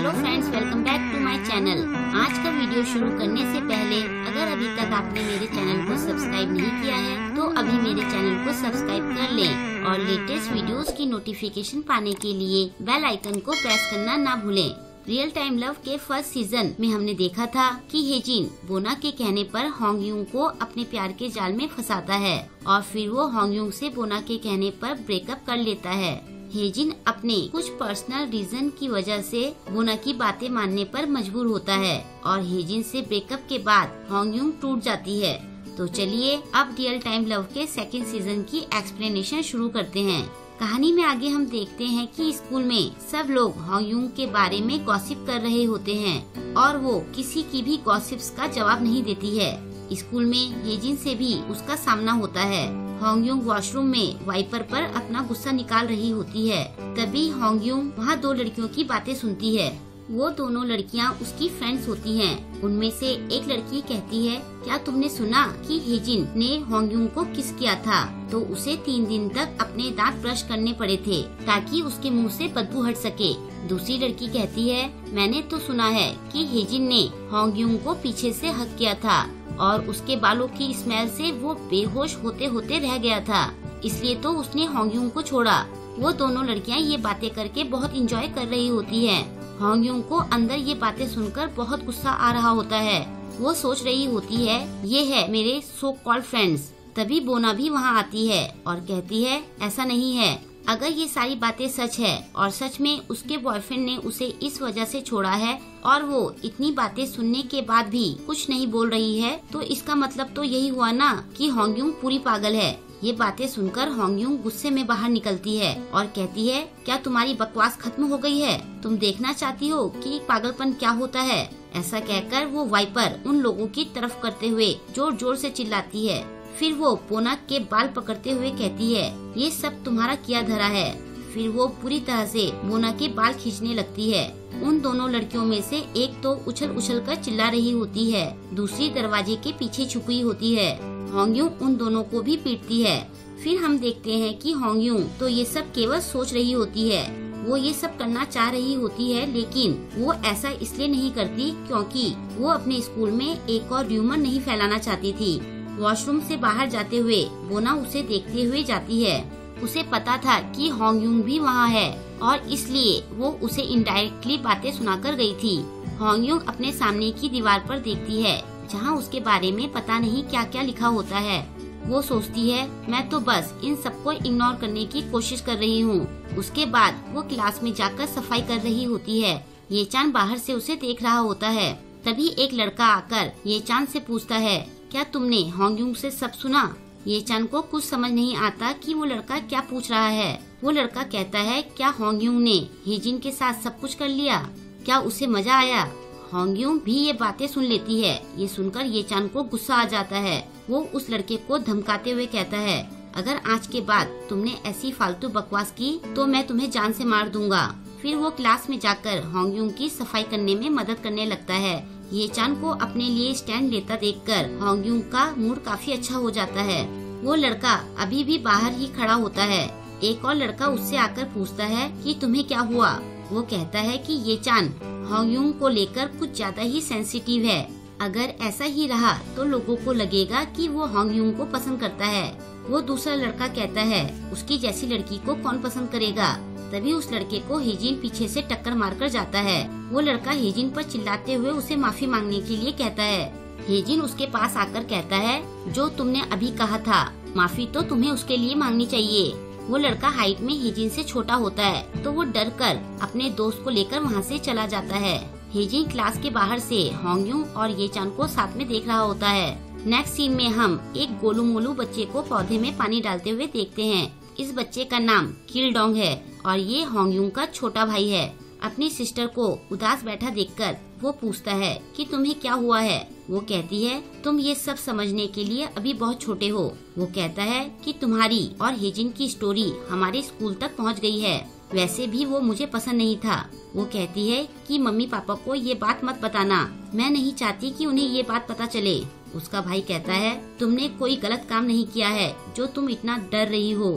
Hello friends, welcome back to my channel. आज का video शुरू करने से पहले अगर अभी तक आपने मेरे चैनल को सब्सक्राइब नहीं किया है तो अभी मेरे चैनल को सब्सक्राइब कर लें और लेटेस्ट वीडियोस की नोटिफिकेशन पाने के लिए बेल आइकन को प्रेस करना ना भूलें। रियल टाइम लव के फर्स्ट सीजन में हमने देखा था कि हेजिन बोना के कहने पर होंगयूंग को अपने प्यार के जाल में फंसाता है और फिर वो होंगयूंग से बोना के कहने पर ब्रेकअप कर लेता है। हेजिन अपने कुछ पर्सनल रीजन की वजह से बोना की बातें मानने पर मजबूर होता है और हेजिन से ब्रेकअप के बाद होंगयूंग टूट जाती है। तो चलिए अब रियल टाइम लव के सेकंड सीजन की एक्सप्लेनेशन शुरू करते हैं। कहानी में आगे हम देखते हैं कि स्कूल में सब लोग होंगयूंग के बारे में गॉसिप कर रहे होते हैं और वो किसी की भी गॉसिप्स का जवाब नहीं देती है। स्कूल में हेजिन से भी उसका सामना होता है। होंगयूंग वॉशरूम में वाइपर पर अपना गुस्सा निकाल रही होती है। तभी होंगयूंग वहाँ दो लड़कियों की बातें सुनती है। वो दोनों लड़कियाँ उसकी फ्रेंड्स होती हैं। उनमें से एक लड़की कहती है, क्या तुमने सुना कि हेजिन ने होंगयूंग को किस किया था तो उसे 3 दिन तक अपने दांत ब्रश करने पड़े थे ताकि उसके मुंह से बदबू हट सके। दूसरी लड़की कहती है, मैंने तो सुना है कि हेजिन ने होंगयूंग को पीछे से हक किया था और उसके बालों की स्मेल से वो बेहोश होते होते रह गया था, इसलिए तो उसने होंगयूंग को छोड़ा। वो दोनों लड़कियां ये बातें करके बहुत इंजॉय कर रही होती हैं। होंगयूंग को अंदर ये बातें सुनकर बहुत गुस्सा आ रहा होता है। वो सोच रही होती है, ये है मेरे सो कॉल्ड फ्रेंड्स। तभी बोना भी वहाँ आती है और कहती है, ऐसा नहीं है। अगर ये सारी बातें सच है और सच में उसके बॉयफ्रेंड ने उसे इस वजह से छोड़ा है और वो इतनी बातें सुनने के बाद भी कुछ नहीं बोल रही है तो इसका मतलब तो यही हुआ ना कि होंगयूंग पूरी पागल है। ये बातें सुनकर होंगयूंग गुस्से में बाहर निकलती है और कहती है, क्या तुम्हारी बकवास खत्म हो गई है? तुम देखना चाहती हो कि पागलपन क्या होता है? ऐसा कहकर वो वाइपर उन लोगों की तरफ करते हुए जोर जोर से चिल्लाती है। फिर वो बोना के बाल पकड़ते हुए कहती है, ये सब तुम्हारा किया धरा है। फिर वो पूरी तरह से बोना के बाल खींचने लगती है। उन दोनों लड़कियों में से एक तो उछल उछल कर चिल्ला रही होती है, दूसरी दरवाजे के पीछे छुपी होती है। होंगयूंग उन दोनों को भी पीटती है। फिर हम देखते हैं कि होंगयूंग तो ये सब केवल सोच रही होती है। वो ये सब करना चाह रही होती है लेकिन वो ऐसा इसलिए नहीं करती क्योंकि वो अपने स्कूल में एक और र्यूमर नहीं फैलाना चाहती थी। वॉशरूम से बाहर जाते हुए बोना उसे देखते हुए जाती है। उसे पता था कि होंगयूंग भी वहाँ है और इसलिए वो उसे इनडायरेक्टली बातें सुनाकर गई थी। होंगयूंग अपने सामने की दीवार पर देखती है जहाँ उसके बारे में पता नहीं क्या क्या लिखा होता है। वो सोचती है, मैं तो बस इन सबको इग्नोर करने की कोशिश कर रही हूँ। उसके बाद वो क्लास में जाकर सफाई कर रही होती है। ये चांद बाहर से उसे देख रहा होता है। तभी एक लड़का आकर ये चांद से पूछता है, क्या तुमने होंगयूंग से सब सुना? ये चांद को कुछ समझ नहीं आता कि वो लड़का क्या पूछ रहा है। वो लड़का कहता है, क्या होंगयूंग ने हेजिन के साथ सब कुछ कर लिया? क्या उसे मजा आया? होंगयूंग भी ये बातें सुन लेती है। ये सुनकर ये चांद को गुस्सा आ जाता है। वो उस लड़के को धमकाते हुए कहता है, अगर आज के बाद तुमने ऐसी फालतू बकवास की तो मैं तुम्हें जान से मार दूंगा। फिर वो क्लास में जाकर होंगयूंग की सफाई करने में मदद करने लगता है। ये चांद को अपने लिए स्टैंड लेता देखकर होंगयूंग का मूड काफी अच्छा हो जाता है। वो लड़का अभी भी बाहर ही खड़ा होता है। एक और लड़का उससे आकर पूछता है कि तुम्हें क्या हुआ? वो कहता है कि ये चांद होंगयूंग को लेकर कुछ ज्यादा ही सेंसिटिव है। अगर ऐसा ही रहा तो लोगों को लगेगा कि वो होंगयूंग को पसंद करता है। वो दूसरा लड़का कहता है, उसकी जैसी लड़की को कौन पसंद करेगा? तभी उस लड़के को हेजिन पीछे से टक्कर मारकर जाता है। वो लड़का हेजिन पर चिल्लाते हुए उसे माफी मांगने के लिए कहता है। हेजिन उसके पास आकर कहता है, जो तुमने अभी कहा था, माफी तो तुम्हें उसके लिए मांगनी चाहिए। वो लड़का हाइट में हेजिन से छोटा होता है तो वो डर कर अपने दोस्त को लेकर वहाँ से चला जाता है। हेजिन क्लास के बाहर से होंगयूंग और ये चांद को साथ में देख रहा होता है। नेक्स्ट सीन में हम एक गोलू मोलू बच्चे को पौधे में पानी डालते हुए देखते हैं। इस बच्चे का नाम किलडोंग है और ये होंगयूंग का छोटा भाई है। अपनी सिस्टर को उदास बैठा देखकर वो पूछता है कि तुम्हें क्या हुआ है? वो कहती है, तुम ये सब समझने के लिए अभी बहुत छोटे हो। वो कहता है कि तुम्हारी और हेजिन की स्टोरी हमारे स्कूल तक पहुंच गई है। वैसे भी वो मुझे पसंद नहीं था। वो कहती है कि मम्मी पापा को ये बात मत बताना, मैं नहीं चाहती कि उन्हें ये बात पता चले। उसका भाई कहता है, तुमने कोई गलत काम नहीं किया है जो तुम इतना डर रही हो।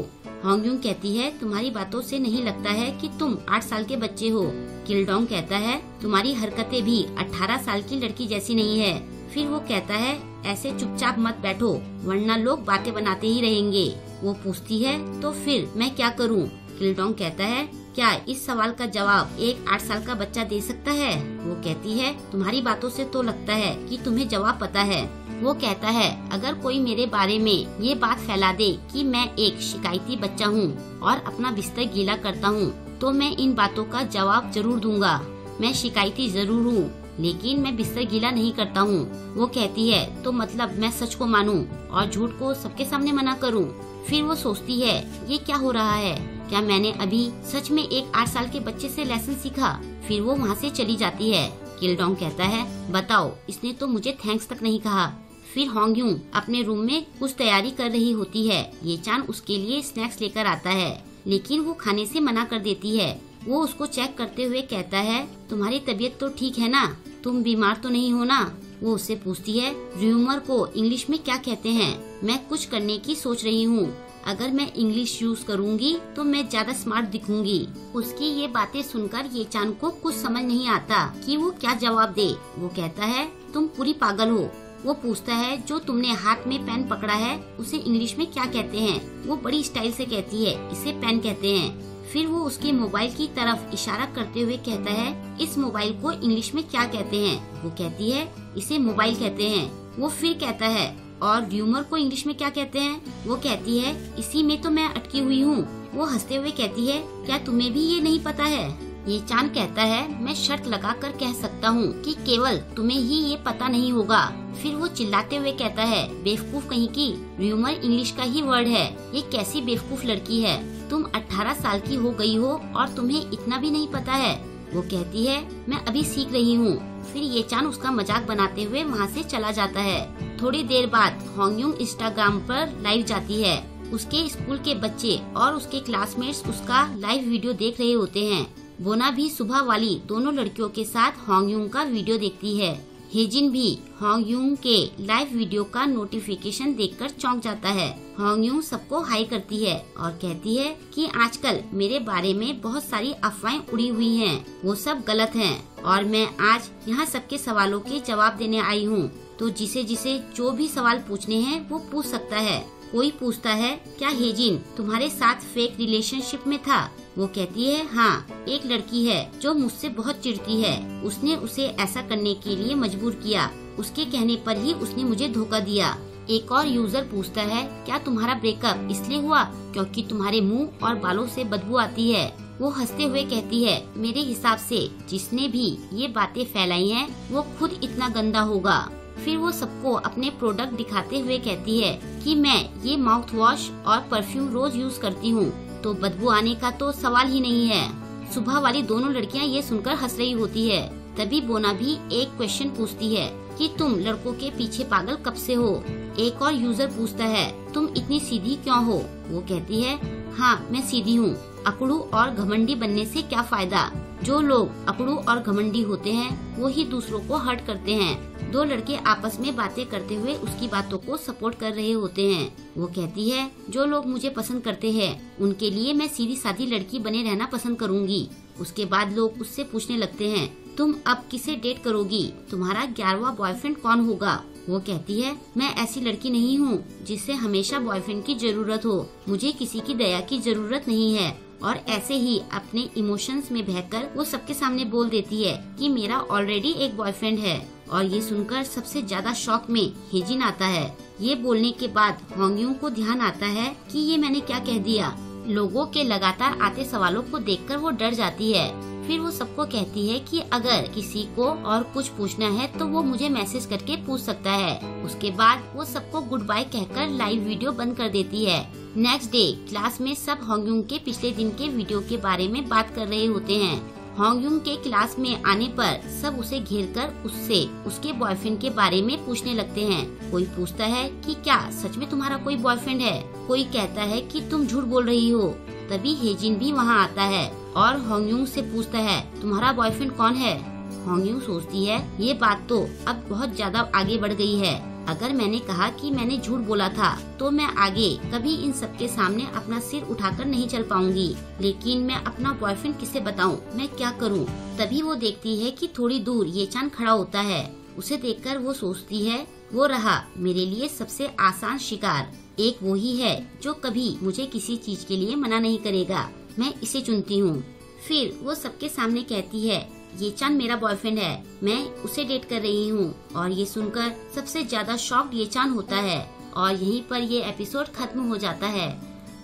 होंगयूंग कहती है तुम्हारी बातों से नहीं लगता है कि तुम 8 साल के बच्चे हो। किल्डोंग कहता है तुम्हारी हरकतें भी 18 साल की लड़की जैसी नहीं है। फिर वो कहता है ऐसे चुपचाप मत बैठो वरना लोग बातें बनाते ही रहेंगे। वो पूछती है तो फिर मैं क्या करूँ? किल्डोंग कहता है क्या इस सवाल का जवाब एक 8 साल का बच्चा दे सकता है? वो कहती है तुम्हारी बातों से तो लगता है कि तुम्हें जवाब पता है। वो कहता है अगर कोई मेरे बारे में ये बात फैला दे कि मैं एक शिकायती बच्चा हूँ और अपना बिस्तर गीला करता हूँ तो मैं इन बातों का जवाब जरूर दूंगा। मैं शिकायती जरूर हूँ लेकिन मैं बिस्तर गीला नहीं करता हूँ। वो कहती है तो मतलब मैं सच को मानूं और झूठ को सबके सामने मना करूँ। फिर वो सोचती है ये क्या हो रहा है, क्या मैंने अभी सच में एक 8 साल के बच्चे से लेसन सीखा? फिर वो वहाँ से चली जाती है। किल्डोंग कहता है बताओ इसने तो मुझे थैंक्स तक नहीं कहा। फिर होंगयूंग अपने रूम में कुछ तैयारी कर रही होती है। ये चान उसके लिए स्नैक्स लेकर आता है लेकिन वो खाने से मना कर देती है। वो उसको चेक करते हुए कहता है तुम्हारी तबीयत तो ठीक है ना, तुम बीमार तो नहीं हो ना? वो उससे पूछती है र्यूमर को इंग्लिश में क्या कहते हैं? मैं कुछ करने की सोच रही हूँ, अगर मैं इंग्लिश यूज करूँगी तो मैं ज्यादा स्मार्ट दिखूंगी। उसकी ये बातें सुनकर ये चान को कुछ समझ नहीं आता कि वो क्या जवाब दे। वो कहता है तुम पूरी पागल हो। वो पूछता है जो तुमने हाथ में पेन पकड़ा है उसे इंग्लिश में क्या कहते हैं? वो बड़ी स्टाइल से कहती है इसे पेन कहते हैं। फिर वो उसके मोबाइल की तरफ इशारा करते हुए कहता है इस मोबाइल को इंग्लिश में क्या कहते हैं? वो कहती है इसे मोबाइल कहते हैं। वो फिर कहता है और र्यूमर को इंग्लिश में क्या कहते हैं? वो कहती है इसी में तो मैं अटकी हुई हूँ। वो हंसते हुए कहती है क्या तुम्हें भी ये नहीं पता है? ये चान कहता है मैं शर्त लगा कर कह सकता हूँ कि केवल तुम्हें ही ये पता नहीं होगा। फिर वो चिल्लाते हुए कहता है बेवकूफ कहीं की, र्यूमर इंग्लिश का ही वर्ड है। ये कैसी बेवकूफ लड़की है, तुम 18 साल की हो गई हो और तुम्हें इतना भी नहीं पता है। वो कहती है मैं अभी सीख रही हूँ। फिर ये चान उसका मजाक बनाते हुए वहाँ से चला जाता है। थोड़ी देर बाद होंगयूंग इंस्टाग्राम पर लाइव जाती है। उसके स्कूल के बच्चे और उसके क्लासमेट्स उसका लाइव वीडियो देख रहे होते हैं। बोना भी सुबह वाली दोनों लड़कियों के साथ होंगयूंग का वीडियो देखती है। हेजिन भी होंगयूंग के लाइव वीडियो का नोटिफिकेशन देखकर चौंक जाता है। होंगयूंग सबको हाई करती है और कहती है कि आजकल मेरे बारे में बहुत सारी अफवाहें उड़ी हुई हैं, वो सब गलत हैं और मैं आज यहाँ सबके सवालों के जवाब देने आई हूँ। तो जिसे जिसे जो भी सवाल पूछने हैं वो पूछ सकता है। कोई पूछता है क्या हेजिन तुम्हारे साथ फेक रिलेशनशिप में था? वो कहती है हाँ, एक लड़की है जो मुझसे बहुत चिढ़ती है, उसने उसे ऐसा करने के लिए मजबूर किया, उसके कहने पर ही उसने मुझे धोखा दिया। एक और यूजर पूछता है क्या तुम्हारा ब्रेकअप इसलिए हुआ क्योंकि तुम्हारे मुंह और बालों से बदबू आती है? वो हंसते हुए कहती है मेरे हिसाब से जिसने भी ये बातें फैलाई हैं वो खुद इतना गंदा होगा। फिर वो सबको अपने प्रोडक्ट दिखाते हुए कहती है कि मैं ये माउथ वॉश और परफ्यूम रोज यूज करती हूँ तो बदबू आने का तो सवाल ही नहीं है। सुबह वाली दोनों लड़कियाँ ये सुनकर हंस रही होती है। तभी बोना भी एक क्वेश्चन पूछती है कि तुम लड़कों के पीछे पागल कब से हो? एक और यूजर पूछता है तुम इतनी सीधी क्यों हो? वो कहती है हाँ मैं सीधी हूँ, अकड़ू और घमंडी बनने से क्या फायदा? जो लोग अकड़ू और घमंडी होते हैं वो ही दूसरों को हर्ट करते हैं। दो लड़के आपस में बातें करते हुए उसकी बातों को सपोर्ट कर रहे होते हैं। वो कहती है जो लोग मुझे पसंद करते हैं उनके लिए मैं सीधी सादी लड़की बने रहना पसंद करूंगी। उसके बाद लोग उससे पूछने लगते हैं तुम अब किसे डेट करोगी? तुम्हारा 11वां बॉयफ्रेंड कौन होगा? वो कहती है मैं ऐसी लड़की नहीं हूँ जिससे हमेशा बॉयफ्रेंड की जरूरत हो, मुझे किसी की दया की जरूरत नहीं है। और ऐसे ही अपने इमोशंस में बहकर वो सबके सामने बोल देती है कि मेरा ऑलरेडी एक बॉयफ्रेंड है। और ये सुनकर सबसे ज्यादा शॉक में हेजिन आता है। ये बोलने के बाद होंगयूंग को ध्यान आता है कि ये मैंने क्या कह दिया। लोगों के लगातार आते सवालों को देखकर वो डर जाती है। फिर वो सबको कहती है कि अगर किसी को और कुछ पूछना है तो वो मुझे मैसेज करके पूछ सकता है। उसके बाद वो सबको गुड बाय कहकर लाइव वीडियो बंद कर देती है। नेक्स्ट डे क्लास में सब होंगयूंग के पिछले दिन के वीडियो के बारे में बात कर रहे होते हैं। होंगयूंग के क्लास में आने पर सब उसे घेरकर उससे उसके बॉयफ्रेंड के बारे में पूछने लगते हैं। कोई पूछता है कि क्या सच में तुम्हारा कोई बॉयफ्रेंड है? कोई कहता है कि तुम झूठ बोल रही हो। तभी हेजिन भी वहाँ आता है और होंगयूंग से पूछता है तुम्हारा बॉयफ्रेंड कौन है? होंगयूंग सोचती है ये बात तो अब बहुत ज्यादा आगे बढ़ गई है। अगर मैंने कहा कि मैंने झूठ बोला था तो मैं आगे कभी इन सबके सामने अपना सिर उठाकर नहीं चल पाऊंगी। लेकिन मैं अपना बॉयफ्रेंड किसे बताऊं, मैं क्या करूं? तभी वो देखती है कि थोड़ी दूर ये चांद खड़ा होता है। उसे देखकर वो सोचती है, वो रहा मेरे लिए सबसे आसान शिकार। एक वो ही है जो कभी मुझे किसी चीज के लिए मना नहीं करेगा। मैं इसे चुनती हूँ। फिर वो सबके सामने कहती है, ये चांद मेरा बॉयफ्रेंड है, मैं उसे डेट कर रही हूँ। और ये सुनकर सबसे ज्यादा शॉक्ड ये चांद होता है और यहीं पर ये एपिसोड खत्म हो जाता है।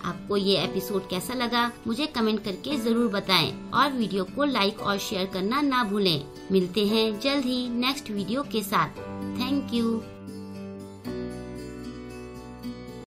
आपको ये एपिसोड कैसा लगा मुझे कमेंट करके जरूर बताएं और वीडियो को लाइक और शेयर करना ना भूलें। मिलते हैं जल्द ही नेक्स्ट वीडियो के साथ। Thank you.